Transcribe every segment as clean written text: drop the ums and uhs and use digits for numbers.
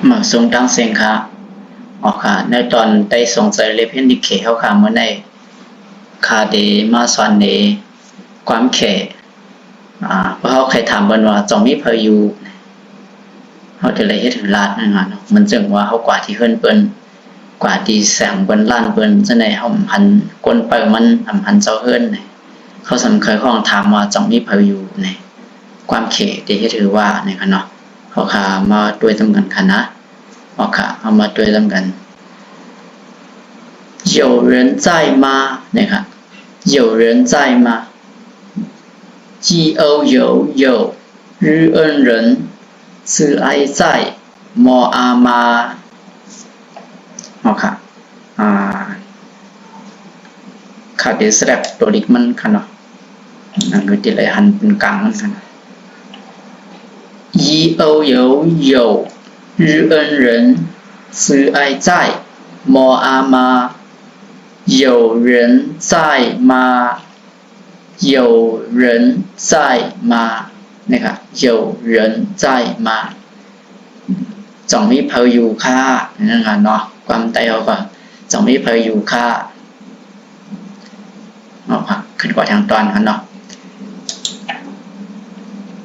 มาทรงตั้งเสียงค่ะออกค่ะในตอนได้ส่งใจเลเพนดิเคเขาค่ะเมื่อในคาเดมาสอนเนความแข่เพราะเขาใครถามบนว่าจอมมีเพออยู่เขาจะเลยให้ถึงลาดนั่นค่ะมันจึงว่าเขากว่าที่เฮิรนเปิ้นกว่าที่แสงเปิ้นล้านเปิ้นจะในเขาพันกลเปิมันพันเจ้าเฮิรนเขาสำเคยห้องถามว่าจอมมีเพออยู่ในความแข่ที่ให้ถือว่าเนี่ยค่ะเนาะเขาค่ะมาด้วยตำกันค่ะนะออกค่ะเอามาด้วยตำกัน有人在吗เนี่ยค่ะ有人在吗จีโอ有日恩人是爱在มออามาเอาค่ะค่ะเดี๋ยวสลับตัวลิกมันค่ะเนาะนั่นคือที่ไหนหันเป็นกลางมันค่ะอีโอ有日恩人是爱在มออามา有人在吗有人在吗นะครับ有人在吗จงมีเพออยู่ค่ะนั่นค่ะเนาะความใจเขาก็จงมีเพออยู่ค่ะเอาค่ะขึ้นกว่าทางตอนค่ะเนาะ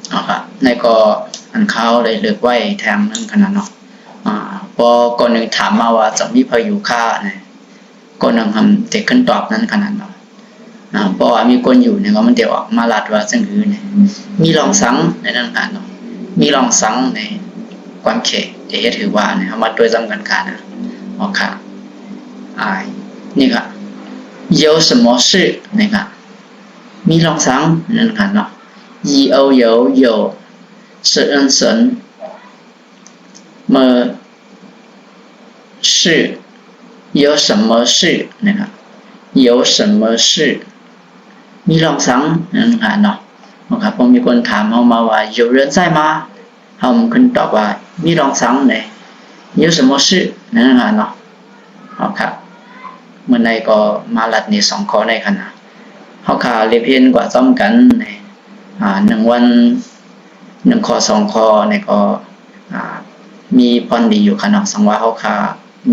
เอาค่ะในก็อันเขาเลยเลือกไว้แทงนั่นขนาดเนาะพอก่อนหนึ่งถามมาว่าจงมีเพออยู่ค่ะเนี่ยก่อนหนึ่งทำเด็กขึ้นตอบนั้นขนาดเนาะเพราะว่ามีคนอยู่เนี่ยก็มันเดี๋ยวออกมาลัดว่าซึ่งคือเนี่ยมีลองสังในนั่นกันเนาะมีลองสังในความเขตเดี๋ยวถือว่าเนี่ยมาด้วยจำกันการนะโอเคนี่ค่ะ有什么事นี่ค่ะมีลองสังนั่นกันเนาะ有是恩神么事有什么事นะครับ有什么事มีลองสังนั่นค่ะเนาะนะครับพอมีคนถามเขามาว่า有人在吗เขาขึ้นตอบว่ามีลองสังเนี่ย有什么事นั่นค่ะเนาะครับเมื่อในก็มาลัดในสองข้อในขณะเขาขาเรียบเพียนกว่าจ้อมกันใน1 วัน1 ข้อ2 ข้อในก็มีพรดีอยู่ขนาดสังว่าเขาขา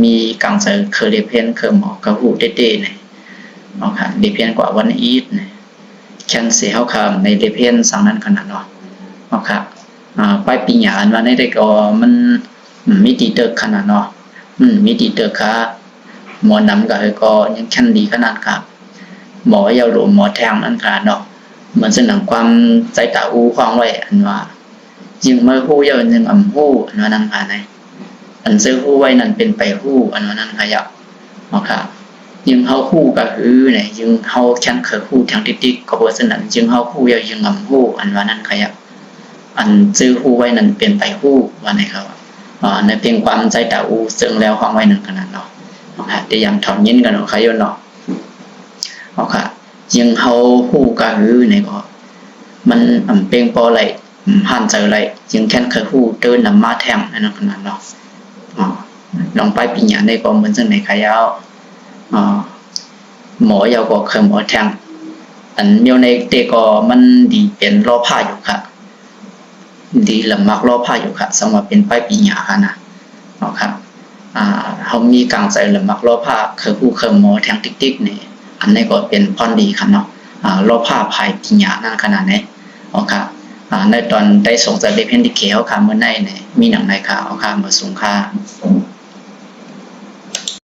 มีกังเจอเคยเรียบเพียนเคยหมอกระหูเด็ดๆเนี่ยเอาค่ะเรียบเพียนกว่าวันอีทเนี่ยฉันเสียเขาขาในเรียบเพียนสังนั้นขนาดเนาะเอาค่ะไปปีหยาอันว่าในได้ก็มันมีตีเติกขนาดเนาะมีตีเติกค่ะหมอนำก็ยังแค่นดีขนาดครับหมอยาวหลวมหมอแทงนั่นขนาดเนาะเหมือนสิ่งหนังความใจตาอู้ฟังไว้อันว่ายิงเมื่อหู้ยาวยิงหู้อันว่านั่นค่ะในอันซื้อหู้ไว้นั่นเป็นไปหู้อันว่านั่นค่ะยับเอาค่ะยิงเฮาหู้ก็คือเนี่ยยิงเฮาแค่นเคยหู้ทางติ๊กก็บอกสิ่งนั้นยิงเฮาหู้ยาวยิงหู้อันว่านั่นค่ะยับอันซื้อหู้ไว้นั่นเป็นไปหู้ว่าไหนครับในเพียงความใจตาอู้ซึ่งแล้วฟังไว้นั่นขนาดเนาะแต่ยังถอนยินกันเนาะใครยนเนาะเอาค่ะยังเฮาฮู้ก็คือในก็มันเพียงพอไหลหันใจไหลยังแค่เคยฮู้เดินนำมาแทงนั่นขนาดเนาะลองไปปีหยาในก็เหมือนจังไหนขายาวหมอยาวก็เคยหมอแทงอันเมียวในเตก็มันดีเป็นรอผ้าอยู่ค่ะดีลำมักรอผ้าอยู่ค่ะสมว่าเป็นไปปีหยาค่ะนะเอาค่ะเขามีกลางใจหรือมักรอผ้าเคยผู้เคยหมอแทงติ๊กๆเนี่ยอันนี้ก็เป็นพรดีครับเนาะรอผ้าภายกิญญานั่นขนาดนี้โอเคในตอนได้ส่งใจเล็กเพียนที่เขียวค่ะเมื่อในเนี่ยมีหนังในค่ะเอาค่ะมาส่งค่ะ